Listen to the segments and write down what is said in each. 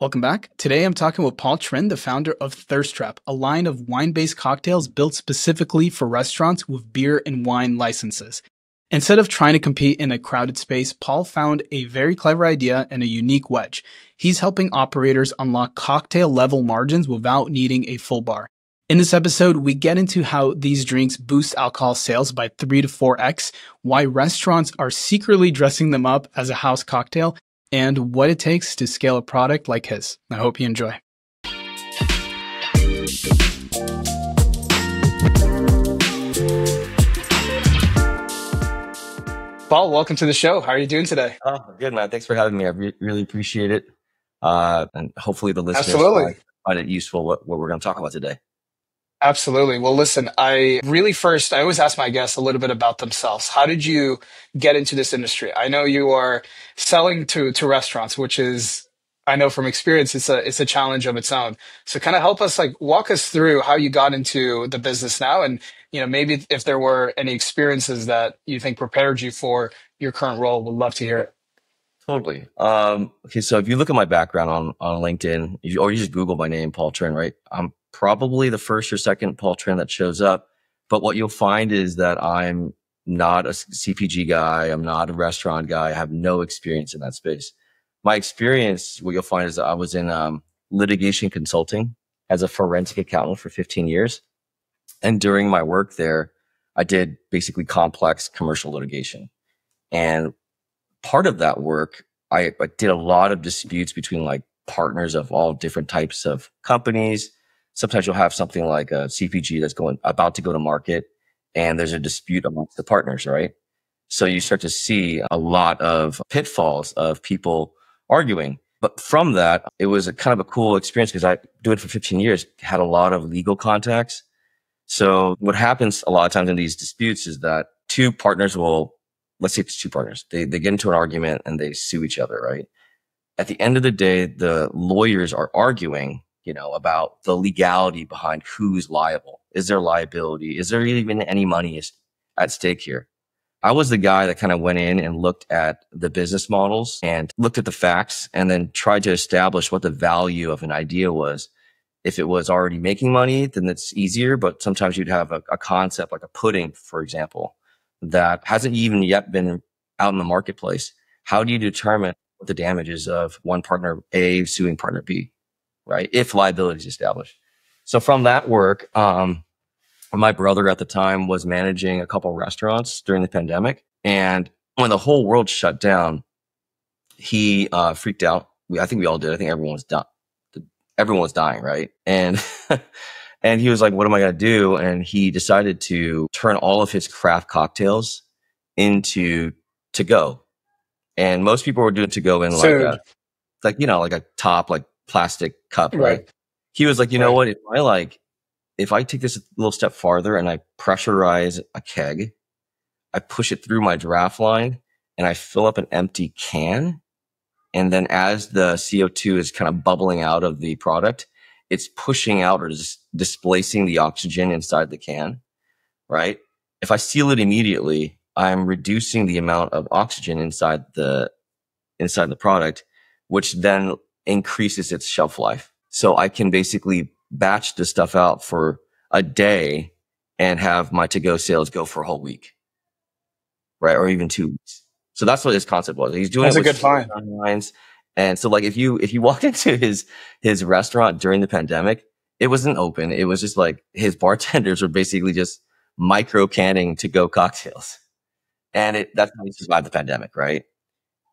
Welcome back. Today I'm talking with Paul Trinh, the founder of Thirst Trap, a line of wine-based cocktails built specifically for restaurants with beer and wine licenses. Instead of trying to compete in a crowded space, Paul found a very clever idea and a unique wedge. He's helping operators unlock cocktail-level margins without needing a full bar. In this episode, we get into how these drinks boost alcohol sales by 3 to 4x, why restaurants are secretly dressing them up as a house cocktail, and what it takes to scale a product like his. I hope you enjoy. Paul, welcome to the show. How are you doing today? Oh, good, man. Thanks for having me. I really appreciate it. And hopefully the listeners find it useful what we're going to talk about today. Absolutely. Well, listen, I always ask my guests a little bit about themselves. How did you get into this industry? I know you are selling to restaurants, which is, I know from experience, it's a challenge of its own. So kind of help us, walk us through how you got into the business now. And, maybe if there were any experiences that you think prepared you for your current role, we'd love to hear it. Totally. Okay. So if you look at my background on LinkedIn, or you just Google my name, Paul Trinh, right? I'm probably the first or second Paul Trinh that shows up. But what you'll find is that I'm not a CPG guy. I'm not a restaurant guy. I have no experience in that space. My experience, what you'll find is that I was in litigation consulting as a forensic accountant for 15 years. And during my work there, I did basically complex commercial litigation. And part of that work, I did a lot of disputes between partners of all different types of companies. Sometimes you'll have something like a CPG that's about to go to market, and there's a dispute amongst the partners, right? So you start to see a lot of pitfalls of people arguing. But from that, it was a kind of a cool experience because I do it for 15 years, had a lot of legal contacts. So what happens a lot of times in these disputes is that two partners let's say it's two partners. They get into an argument and they sue each other, right? At the end of the day, the lawyers are arguing, about the legality behind who's liable. Is there liability? Is there even any money at stake here? I was the guy that kind of went in and looked at the business models and looked at the facts and then tried to establish what the value of an idea was. If it was already making money, then it's easier. But sometimes you'd have a concept like a pudding, for example, that hasn't even yet been out in the marketplace. How do you determine what the damages of one partner A suing partner B, right? If liability is established. So from that work, my brother at the time was managing a couple of restaurants during the pandemic. And when the whole world shut down, he freaked out. I think we all did. I think everyone was done. Everyone was dying, right? And and he was like, what am I going to do? And he decided to turn all of his craft cocktails into to-go. And most people were doing to-go in like a top, plastic cup, right? He was like, you know what? If I take this a little step farther and I pressurize a keg, I push it through my draft line and I fill up an empty can. And then as the CO2 is kind of bubbling out of the product, it's pushing out or displacing the oxygen inside the can, right? If I seal it immediately, I'm reducing the amount of oxygen inside the product, which then increases its shelf life. So I can basically batch this stuff out for a day and have my to-go sales go for a whole week, right? Or even 2 weeks. So that's what his concept was. He's doing That's a good find. And so if you walk into his restaurant during the pandemic, it wasn't open. It was just his bartenders were basically just micro canning to-go cocktails. And that's how he survived the pandemic, right?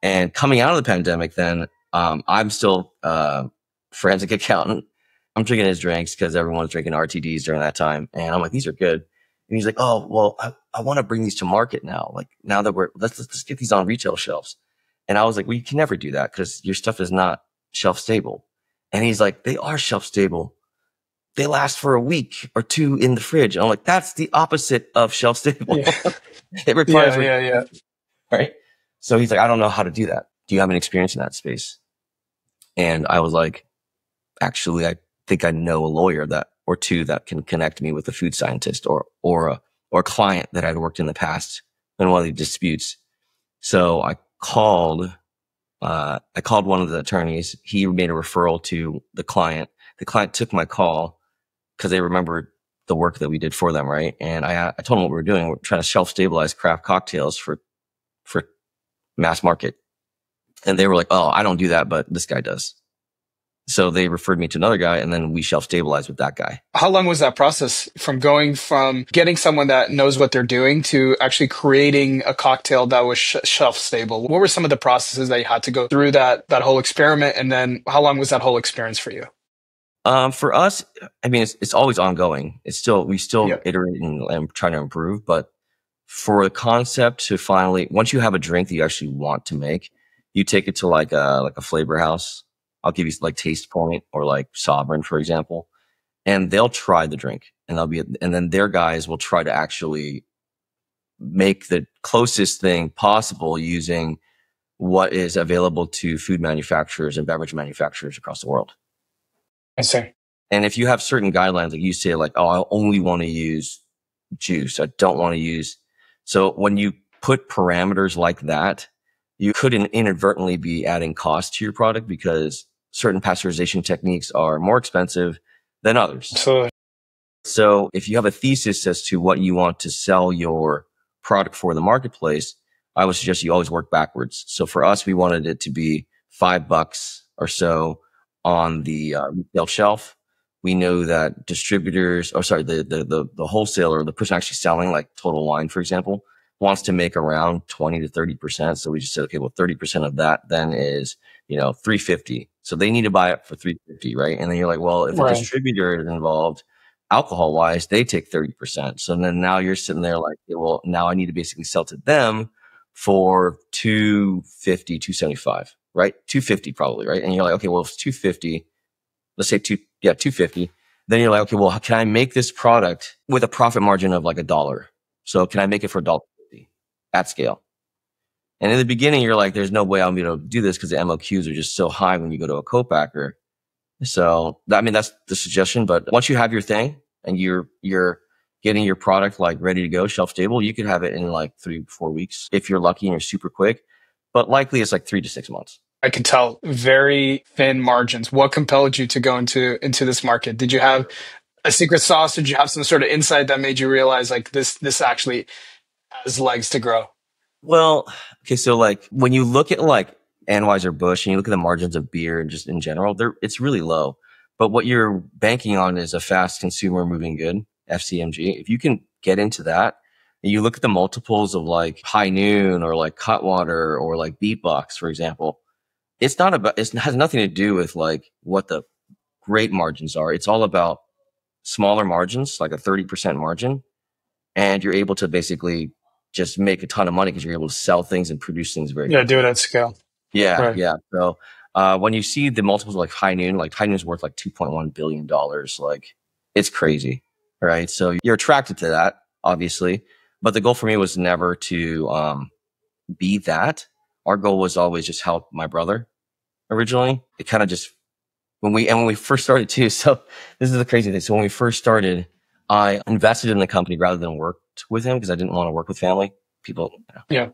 And coming out of the pandemic, then I'm still forensic accountant. I'm drinking his drinks because everyone was drinking RTDs during that time. And I'm like, these are good. And he's like, oh, well, I want to bring these to market now. Now that let's get these on retail shelves. And I was like, well, you can never do that because your stuff is not shelf stable. And he's like, they are shelf stable. They last for a week or two in the fridge. And I'm like, that's the opposite of shelf stable. Yeah. It requires, right? So he's like, I don't know how to do that. Do you have any experience in that space? And I was like, actually, I think I know a lawyer or two that can connect me with a food scientist or a client that I'd worked in the past in one of the disputes. So I called I called one of the attorneys. He made a referral to the client. The client took my call because they remembered the work that we did for them, right? And I told them what we were doing. We're trying to shelf-stabilize craft cocktails for mass market. And they were like, oh, I don't do that, but this guy does. So they referred me to another guy, and then we shelf-stabilized with that guy. How long was that process from going from getting someone that knows what they're doing to actually creating a cocktail that was shelf-stable? What were some of the processes that you had to go through that whole experiment? And then how long was that whole experience for you? For us, I mean, it's always ongoing. We still iterate and try to improve. But for the concept to finally, once you have a drink that you actually want to make, you take it to like a flavor house. I'll give you like Taste Point or like Sovereign, for example, and they'll try the drink, and and then their guys will try to actually make the closest thing possible using what is available to food manufacturers and beverage manufacturers across the world. I see. And if you have certain guidelines, like you say, like, oh, I only want to use juice, I don't want to use. So when you put parameters like that, you could inadvertently be adding cost to your product because certain pasteurization techniques are more expensive than others. Absolutely. So if you have a thesis as to what you want to sell your product for the marketplace, I would suggest you always work backwards. So for us, we wanted it to be $5 or so on the retail shelf. We know that distributors, the wholesaler, the person actually selling like Total Wine, for example, wants to make around 20 to 30%. So we just said, okay, well, 30% of that then is, $350. So they need to buy it for $350, right? And then you're like, well, if a distributor is involved, alcohol wise, they take 30%. So then now you're sitting there like, okay, well, now I need to basically sell to them for $250, $275, right? $250 probably, right? And you're like, okay, well, if it's $250, let's say $250. Then you're like, okay, well, can I make this product with a profit margin of like $1? So can I make it for $1.50 at scale? And in the beginning, you're like, there's no way I'm going to do this because the MOQs are just so high when you go to a co-packer. So, I mean, that's the suggestion. But once you have your thing and you're getting your product like ready to go, shelf stable, you could have it in like 3-4 weeks if you're lucky and you're super quick. But likely it's like 3 to 6 months. I can tell very thin margins. What compelled you to go into this market? Did you have a secret sauce? Did you have some sort of insight that made you realize like this actually has legs to grow? Well, okay. So like when you look at like Anheuser-Busch and you look at the margins of beer and just in general, it's really low. But what you're banking on is a fast consumer moving good, FCMG. If you can get into that and you look at the multiples of like High Noon or like Cutwater or like Beatbox, for example, it has nothing to do with like what the great margins are. It's all about smaller margins, like a 30% margin. And you're able to basically just make a ton of money because you're able to sell things and produce things very quickly. Do it at scale. Yeah, right. Yeah. So when you see the multiples like High Noon's worth like $2.1 billion. Like it's crazy, right? So you're attracted to that, obviously. But the goal for me was never to be that. Our goal was always just help my brother originally. It kind of just, when we first started too. So this is the crazy thing. So when we first started, I invested in the company rather than worked with him because I didn't want to work with family. People say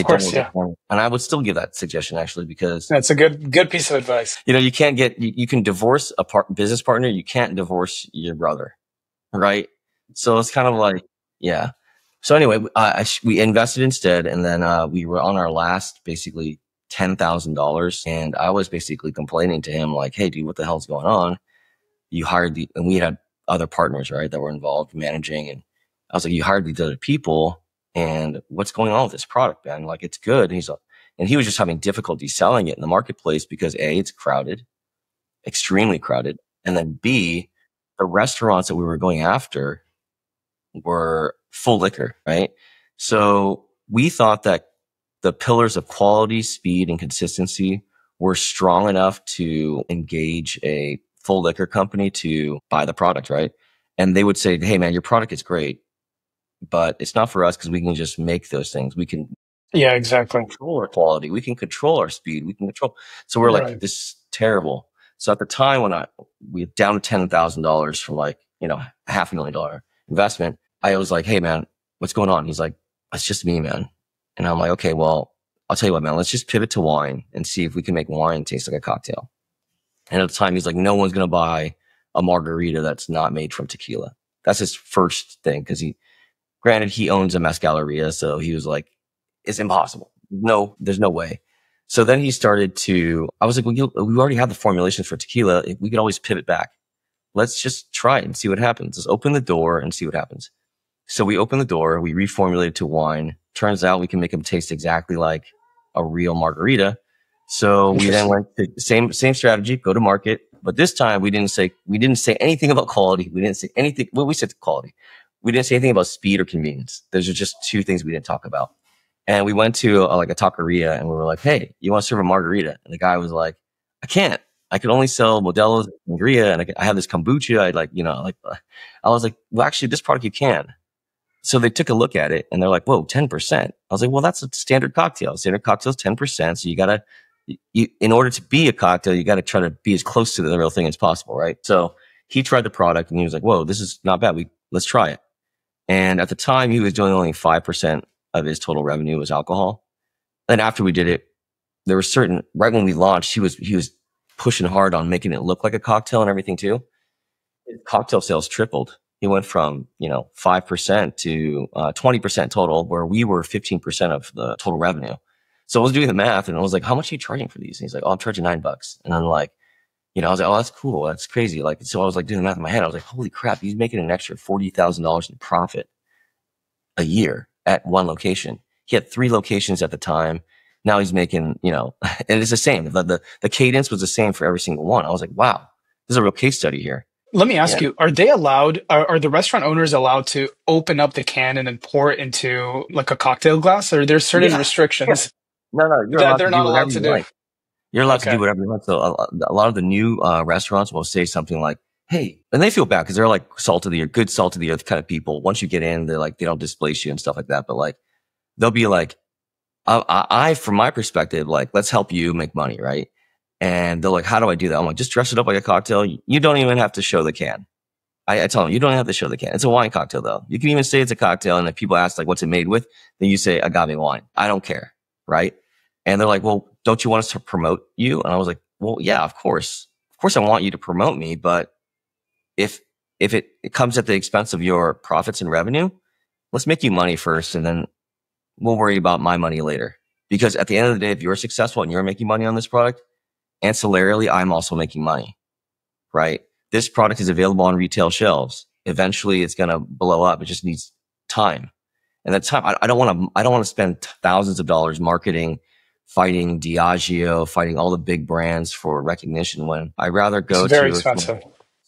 don't. And I would still give that suggestion actually because that's a good piece of advice. You can divorce a business partner. You can't divorce your brother, right? So it's kind of like, yeah. So anyway, we invested instead, and then we were on our last basically $10,000, and I was basically complaining to him like, "Hey, dude, what the hell's going on? You hired and we had other partners, right, that were involved managing, and I was like, you hired these other people, and what's going on with this product, man? Like, it's good." And he was just having difficulty selling it in the marketplace because A, it's crowded, extremely crowded, and then B, the restaurants that we were going after were full liquor, right? So we thought that the pillars of quality, speed, and consistency were strong enough to engage a full liquor company to buy the product, right? And they would say, "Hey man, your product is great, but it's not for us because we can just make those things. We can control our quality. We can control our speed. We can control." So we're like, this is terrible. So at the time when we down to $10,000 from like, $500,000 investment, I was like, "Hey man, what's going on?" He's like, "It's just me, man." And I'm like, "Okay, well, I'll tell you what, man, let's just pivot to wine and see if we can make wine taste like a cocktail. And at the time, he's like, no one's going to buy a margarita that's not made from tequila. That's his first thing. Cause granted, he owns a mezcaleria. So he was like, it's impossible. No, there's no way. So then he started I was like, well, we already have the formulations for tequila. We could always pivot back. Let's just try it and see what happens. Let's open the door and see what happens. So we opened the door, we reformulated to wine. Turns out we can make them taste exactly like a real margarita. So we then went to the same strategy, go to market. But this time we didn't say anything about quality. We didn't say anything. Well, we said quality. We didn't say anything about speed or convenience. Those are just two things we didn't talk about. And we went to a taqueria and we were like, hey, you want to serve a margarita? And the guy was like, I can't. I could only sell Modelo's and sangria, and I have this kombucha. I was like, well, actually, this product you can. So they took a look at it and they're like, whoa, 10%. I was like, well, that's a standard cocktail. Standard cocktail is 10%. So in order to be a cocktail, you got to try to be as close to the real thing as possible, right? So he tried the product and he was like, whoa, this is not bad. Let's try it. And at the time, he was doing only 5% of his total revenue was alcohol. And after we did it, there were right when we launched, he was pushing hard on making it look like a cocktail and everything too. His cocktail sales tripled. He went from, 5% to 20% total, where we were 15% of the total revenue. So I was doing the math and I was like, how much are you charging for these? And he's like, oh, I'm charging $9. And I'm like, I was like, oh, that's cool. That's crazy. So I was like doing the math in my head. I was like, holy crap, he's making an extra $40,000 in profit a year at one location. He had 3 locations at the time. Now he's making, and it's the same. The cadence was the same for every single one. I was like, wow, this is a real case study here. Let me ask you, are the restaurant owners allowed to open up the can and then pour it into like a cocktail glass? Or there's certain restrictions No, they're not allowed to do? You're allowed to do whatever you want. So a lot of the new restaurants will say something like, hey, and they feel bad because they're like good salt of the earth kind of people. Once you get in, they're like, they don't displace you and stuff like that. But like, they'll be like, from my perspective, like, let's help you make money, right? And they're like, how do I do that? I'm like, just dress it up like a cocktail. You don't even have to show the can. I tell them, you don't have to show the can. It's a wine cocktail though. You can even say it's a cocktail. And if people ask like, what's it made with? Then you say agave wine. I don't care. Right. And they're like, well, don't you want us to promote you? And I was like, well, yeah, of course. Of course I want you to promote me. But if it comes at the expense of your profits and revenue, let's make you money first. And then we'll worry about my money later. Because at the end of the day, if you're successful and you're making money on this product, ancillarily, I'm also making money, right? This product is available on retail shelves. Eventually it's going to blow up. It just needs time. And that time, I don't want to spend thousands of dollars marketing, fighting Diageo, fighting all the big brands for recognition when I'd rather go to a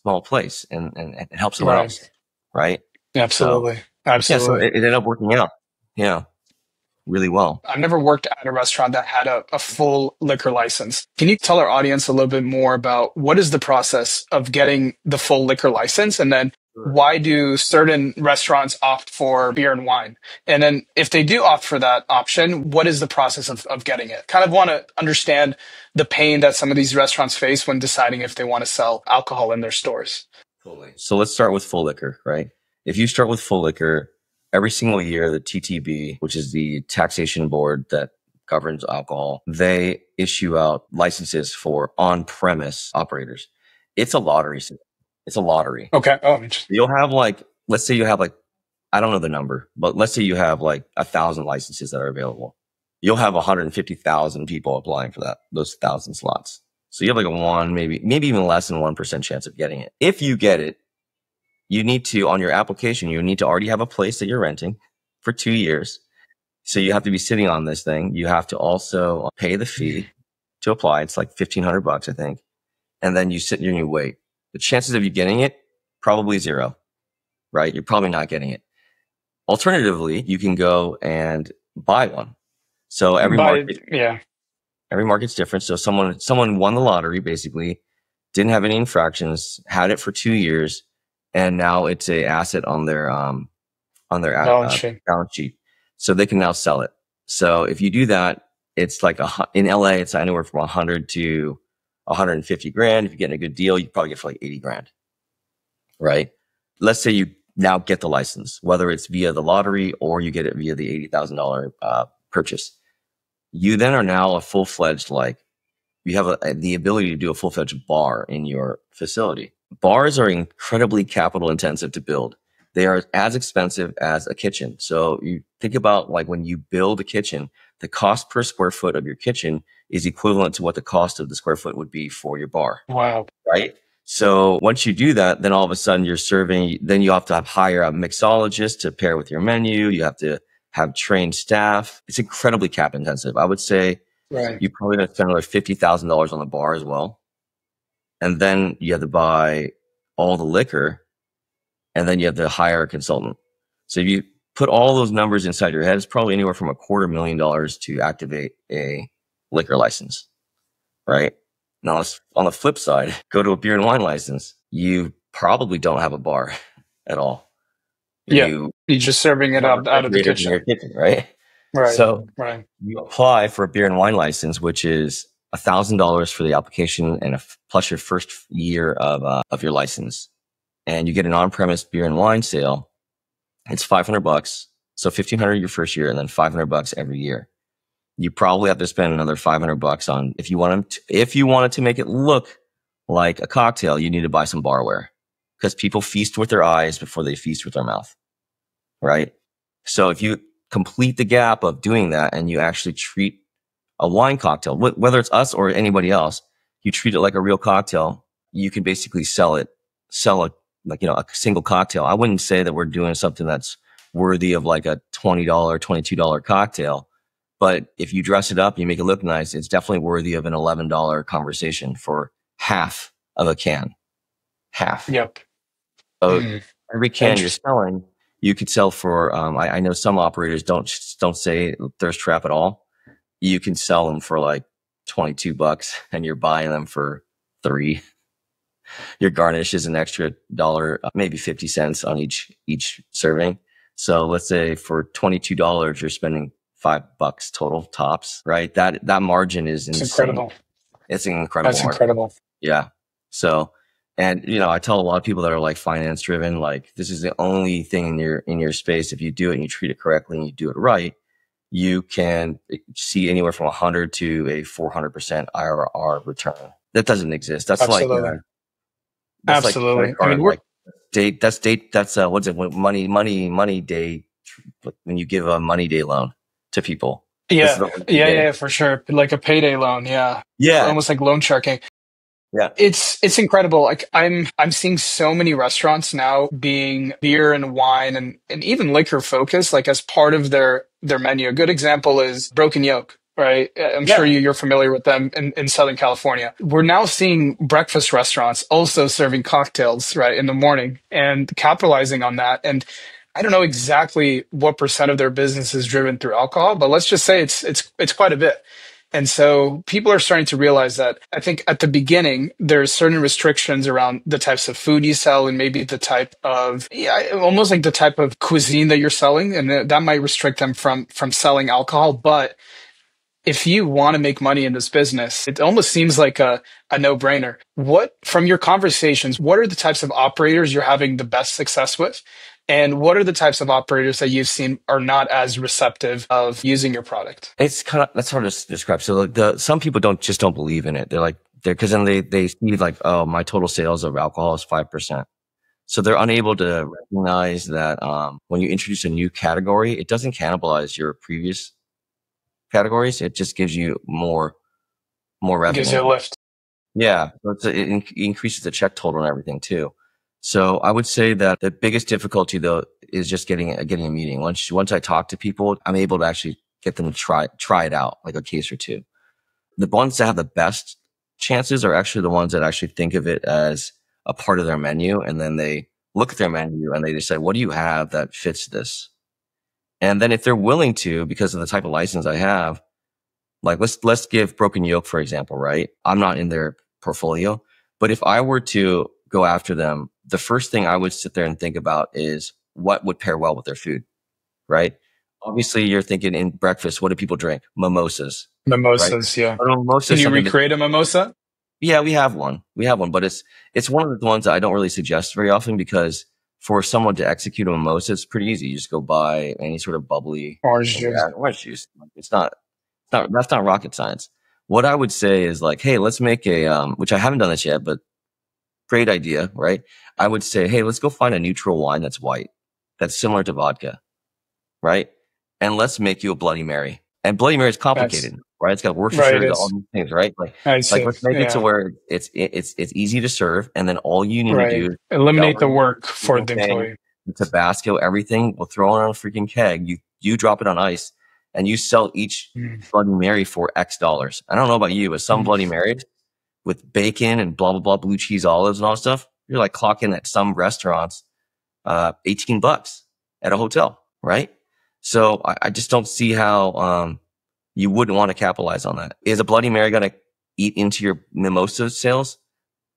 small place and help someone else. Right. Absolutely. So it ended up working out. Yeah. Really well. I've never worked at a restaurant that had a full liquor license. Can you tell our audience a little bit more about what is the process of getting the full liquor license? And then why do certain restaurants opt for beer and wine? And then if they do opt for that option, what is the process of getting it? Kind of want to understand the pain that some of these restaurants face when deciding if they want to sell alcohol in their stores. Totally. So let's start with full liquor, right? If you start with full liquor, every single year, the TTB, which is the taxation board that governs alcohol, they issue out licenses for on-premise operators. It's a lottery system. It's a lottery. Okay. Oh, interesting. You'll have let's say you have I don't know the number, but let's say you have 1,000 licenses that are available. You'll have 150,000 people applying for those 1,000 slots. So you have a 1, maybe even less than 1% chance of getting it. If you get it, you need to, on your application, you need to already have a place that you're renting for 2 years. So you have to be sitting on this thing. You have to also pay the fee to apply. It's like $1,500, I think. And then you sit and you wait. The chances of you getting it, probably 0, right? You're probably not getting it. Alternatively, you can go and buy one. So every market's different. So someone won the lottery, basically, didn't have any infractions, had it for 2 years, and now it's a asset on their balance sheet. So they can now sell it. So if you do that, it's in LA, it's anywhere from 100 to 150 grand. If you get a good deal, you probably get for 80 grand, right? Let's say you now get the license, whether it's via the lottery or you get it via the $80,000 purchase. You then are now a full-fledged, like, you have the ability to do a full-fledged bar in your facility. Bars are incredibly capital intensive to build. They are as expensive as a kitchen. So you think about, like, when you build a kitchen, the cost per square foot of your kitchen is equivalent to what the cost of the square foot would be for your bar. Wow. Right? So once you do that, then all of a sudden you're serving, then you have to hire a mixologist to pair with your menu. You have to have trained staff. It's incredibly cap intensive. I would say you probably going to spend another $50,000 on the bar as well. And then you have to buy all the liquor, and then you have to hire a consultant. So if you put all those numbers inside your head, it's probably anywhere from $250,000 to activate a liquor license, right? Now, on the flip side, go to a beer and wine license. You probably don't have a bar at all. You're just serving it out of the kitchen. In your kitchen, right? Right. So you apply for a beer and wine license, which is $1,000 for the application and plus your first year of your license. And you get an on-premise beer and wine sale. It's $500. So $1,500 your first year and then $500 every year. You probably have to spend another $500 on, if you wanted to make it look like a cocktail, you need to buy some barware, because people feast with their eyes before they feast with their mouth. Right? So if you complete the gap of doing that and you actually treat a wine cocktail, whether it's us or anybody else, you treat it like a real cocktail, you can basically sell a single cocktail. I wouldn't say that we're doing something that's worthy of like a $20, $22 cocktail. But if you dress it up and you make it look nice, it's definitely worthy of an $11 conversation for half of a can. Half. Yep. So every can you're selling, you could sell for, I know some operators don't say thirst trap at all. You can sell them for like $22 and you're buying them for $3. Your garnish is an extra $1, maybe 50 cents on each serving. So let's say for $22, you're spending $5 total tops, right? That margin is insane. It's incredible. It's an incredible That's margin. incredible. Yeah. So, and I tell a lot of people that are like finance driven, like this is the only thing in your space. If you do it and you treat it correctly and you do it right, you can see anywhere from 100 to a 400% IRR return. That doesn't exist. That's absolutely. Absolutely. Like, I mean, that's what's it? Money day. When you give a money day loan to people. Yeah, for sure. Like a payday loan. Yeah. Almost like loan sharking. Yeah. It's incredible. Like I'm seeing so many restaurants now being beer and wine and even liquor focused, like as part of their menu. A good example is Broken Yolk. Right. I'm sure you're familiar with them in Southern California. We're now seeing breakfast restaurants also serving cocktails, right, in the morning and capitalizing on that. And I don't know exactly what percent of their business is driven through alcohol, but let's just say it's quite a bit. And so people are starting to realize that. I think at the beginning, there's certain restrictions around the types of food you sell and maybe the type of, almost like the type of cuisine that you're selling. And that might restrict them from selling alcohol. But if you want to make money in this business, it almost seems like a no-brainer. From your conversations, what are the types of operators you're having the best success with? And what are the types of operators that you've seen are not as receptive of using your product? It's that's hard to describe. So some people don't believe in it. Because then they see like, oh, my total sales of alcohol is 5%. So they're unable to recognize that when you introduce a new category, it doesn't cannibalize your previous categories. It just gives you more revenue. It gives you a lift. Yeah. It increases the check total and everything too. So I would say that the biggest difficulty though is just getting a meeting. Once I talk to people, I'm able to actually get them to try it out, like a case or two. The ones that have the best chances are actually the ones that actually think of it as a part of their menu. And then they look at their menu and they decide, what do you have that fits this? And then if they're willing to, because of the type of license I have, like let's give Broken Yolk, for example, right? I'm not in their portfolio, but if I were to go after them, the first thing I would sit there and think about is what would pair well with their food, right? Obviously, you're thinking in breakfast, what do people drink? Mimosas. Mimosas, right? Yeah. Can you recreate a mimosa? Yeah, we have one, but it's one of the ones that I don't really suggest very often, because for someone to execute a mimosa, it's pretty easy. You just go buy any sort of bubbly orange juice. Orange juice. It's not That's not rocket science. What I would say is like, hey, let's make which I haven't done this yet, but great idea, right? I would say, hey, let's go find a neutral wine that's white, that's similar to vodka, right? And let's make you a Bloody Mary. And Bloody Mary is That's complicated, right? It's got right. Worcestershire, got all these things, right? I Like see. let's make it to Yeah. where it's easy to serve, and then all you need to do Right. is Eliminate the celery, work for freaking the thing, employee. Tabasco, everything. We'll throw it on a freaking keg. You drop it on ice, and you sell each Mm. Bloody Mary for X dollars. I don't know about you, but some Mm. Bloody Marys with bacon and blah blah blah, blue cheese olives and all that stuff, you're like clocking at some restaurants $18 at a hotel, right? So I just don't see how you wouldn't want to capitalize on that. Is a Bloody Mary going to eat into your mimosa sales?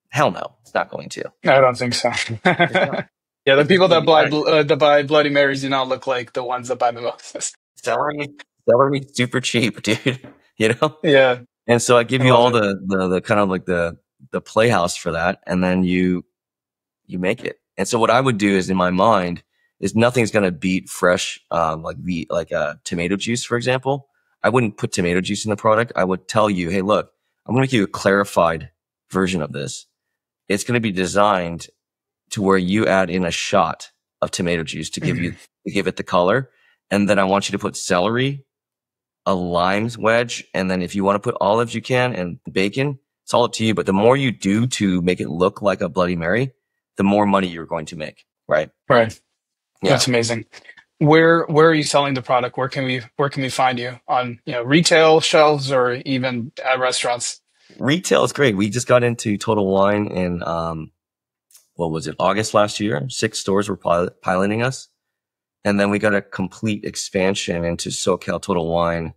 Hell no, it's not going to. I don't think so. It's not. Yeah, the It's just people going that to be buy hard. that buy Bloody Marys do not look like the ones that buy mimosas. Celery, super cheap, dude. You know? Yeah, And so I give I you love all it. the kind of like the playhouse for that, and then you make it. And so what I would do is in my mind is nothing's going to beat fresh, tomato juice, for example. I wouldn't put tomato juice in the product. I would tell you, hey, look, I'm going to make you a clarified version of this. It's going to be designed to where you add in a shot of tomato juice to give it the color. And then I want you to put celery, a lime's wedge. And then if you want to put olives, you can, and bacon. It's all up to you. But the more you do to make it look like a Bloody Mary, the more money you're going to make. Right. Right. Yeah. That's amazing. Where are you selling the product? Where can we find you on, retail shelves or even at restaurants? Retail is great. We just got into Total Wine in, what was it? August last year. 6 stores were piloting us. And then we got a complete expansion into SoCal Total Wine,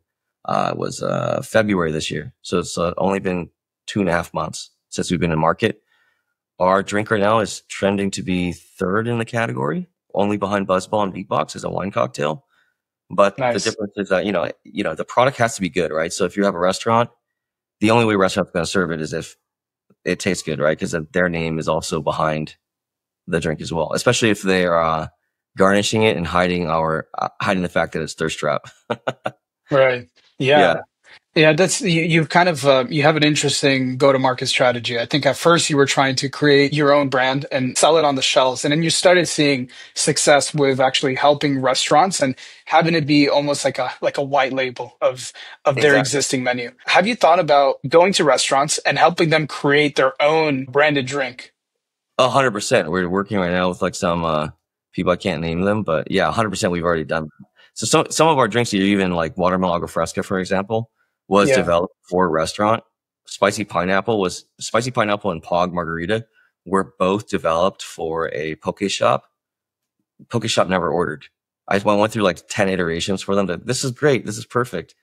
was, February this year. So it's only been 2.5 months since we've been in market. Our drink right now is trending to be 3rd in the category, only behind Buzzball and Beatbox as a wine cocktail. But the Nice. difference is that, the product has to be good, right? So if you have a restaurant, the only way restaurant's going to serve it is if it tastes good, right? Because their name is also behind the drink as well, especially if they are garnishing it and hiding the fact that it's thirst trap. Right. Yeah, Yeah. Yeah, you've kind of you have an interesting go-to-market strategy. I think at first you were trying to create your own brand and sell it on the shelves, and then you started seeing success with actually helping restaurants and having it be almost like a white label of their exactly. existing menu. Have you thought about going to restaurants and helping them create their own branded drink? 100%. We're working right now with like some people, I can't name them, but yeah, 100% we've already done. So some of our drinks are even like watermelon agua fresca, for example, was Yeah. developed for a restaurant. Spicy pineapple and Pog margarita were both developed for a poke shop. Poke shop never ordered. I went through like 10 iterations for them. This is great. This is perfect.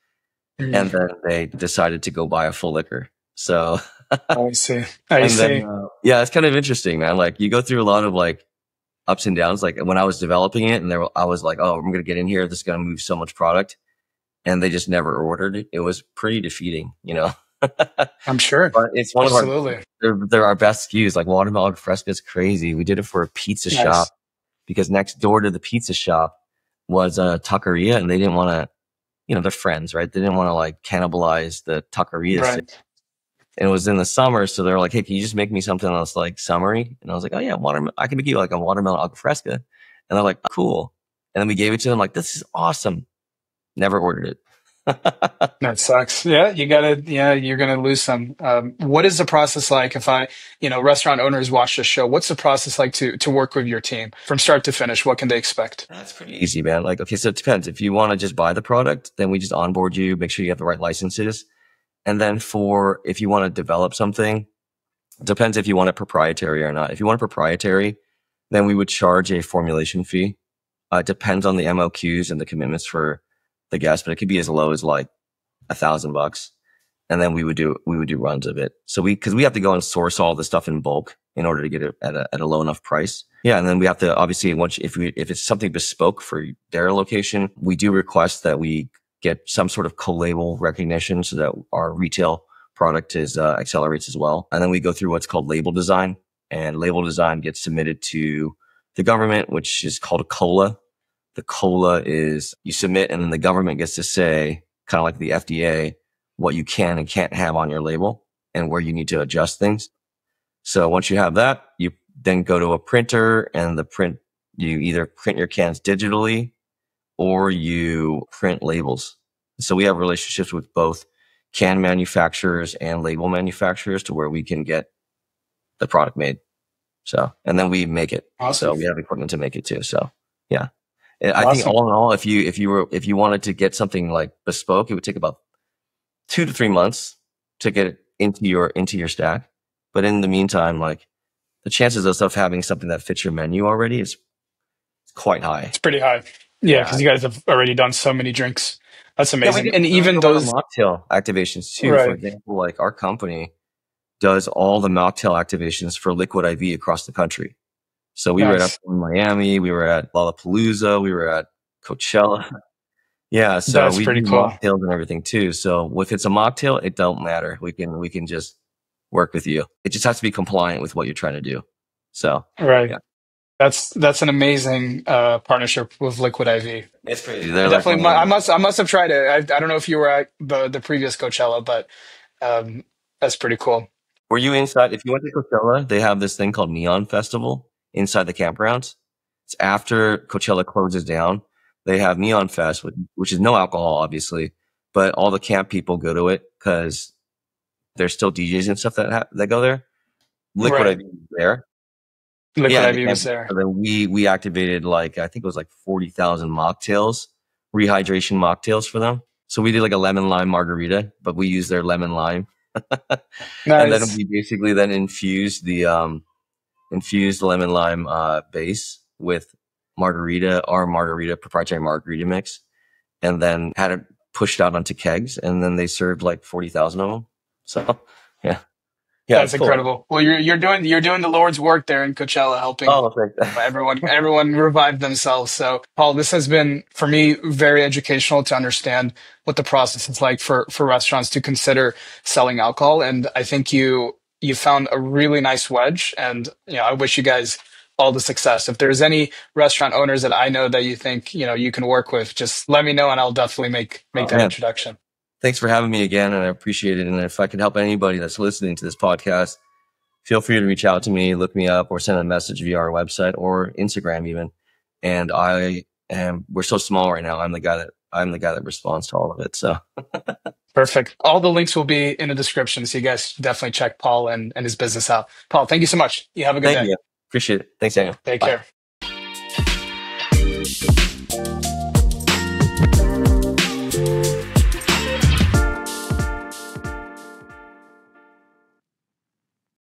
And Mm. then they decided to go buy a full liquor. So, I see. I and then, see. yeah, it's kind of interesting, man. Like you go through a lot of like ups and downs. Like when I was developing it and I was like, oh, I'm going to get in here. This is going to move so much product. And they just never ordered it. It was pretty defeating, but I'm sure. it's one of Absolutely. they're our best SKUs. Like watermelon fresca is crazy. We did it for a pizza shop Nice. because next door to the pizza shop was a taqueria and they didn't want to, they're friends, right? They didn't want to like cannibalize the taqueria. Right. And it was in the summer. So they're like, hey, can you just make me something that's like summery? And I was like, oh yeah, I can make you like a watermelon agua fresca. And they're like, cool. And then we gave it to them like, this is awesome. Never ordered it. That sucks. Yeah, you're gonna lose some. What is the process like if restaurant owners watch this show? What's the process like to work with your team from start to finish? What can they expect? That's pretty easy, man. Like, okay, so it depends. If you want to just buy the product, then we just onboard you, make sure you have the right licenses. And then if you want to develop something, it depends if you want it proprietary or not. If you want it proprietary, then we would charge a formulation fee. It depends on the MOQs and the commitments for the guest, but it could be as low as like $1,000. And then we would do runs of it. So because we have to go and source all the stuff in bulk in order to get it at a low enough price. Yeah. And then we have to obviously if it's something bespoke for their location, we do request that we get some sort of co-label recognition so that our retail product accelerates as well. And then we go through what's called label design, and label design gets submitted to the government, which is called a COLA. The COLA is you submit and then the government gets to say, kind of like the FDA, what you can and can't have on your label and where you need to adjust things. So once you have that, you then go to a printer, and you either print your cans digitally or you print labels. So we have relationships with both can manufacturers and label manufacturers to where we can get the product made. So, and then we make it. Awesome. So we have equipment to make it too. So yeah. And Awesome. I think all in all, if you wanted to get something like bespoke, it would take about 2 to 3 months to get it into your stack. But in the meantime, like, the chances of stuff having something that fits your menu already is quite high. It's pretty high. Yeah, because you guys have already done so many drinks. That's amazing. Yeah, and even those mocktail activations too. Right. For example, like our company does all the mocktail activations for Liquid IV across the country. So we were at Miami, we were at Lollapalooza, we were at Coachella. Yeah, so that's we pretty do cool. mocktails and everything too. So if it's a mocktail, it don't matter. We can just work with you. It just has to be compliant with what you're trying to do. So right. Yeah. That's an amazing partnership with Liquid IV. It's crazy. They're Definitely, I must have tried it. I don't know if you were at the previous Coachella, but that's pretty cool. Were you inside? If you went to Coachella, they have this thing called Neon Festival inside the campgrounds. It's after Coachella closes down. They have Neon Fest, which is no alcohol, obviously, but all the camp people go to it because there's still DJs and stuff that go there. Liquid IV was there. Liquid IV was there. And then we activated, like, I think it was like 40,000 mocktails, rehydration mocktails for them. So we did like a lemon lime margarita, but we used their lemon lime. Nice. And then we basically then infused the lemon lime base with our proprietary margarita mix, and then had it pushed out onto kegs, and then they served like 40,000 of them. So yeah. That's incredible. Well, you're doing the Lord's work there in Coachella, helping everyone revive themselves. So, Paul, this has been, for me, very educational to understand what the process is like for restaurants to consider selling alcohol. And I think you found a really nice wedge. And I wish you guys all the success. If there's any restaurant owners that I know that you think you can work with, just let me know, and I'll definitely make that introduction. Thanks for having me again, and I appreciate it. And if I can help anybody that's listening to this podcast, feel free to reach out to me, look me up, or send a message via our website or Instagram even. And we're so small right now. I'm the guy that responds to all of it. So perfect. All the links will be in the description, so you guys definitely check Paul and his business out. Paul, thank you so much. You have a good day. Thank you. Appreciate it. Thanks, Daniel. Take care.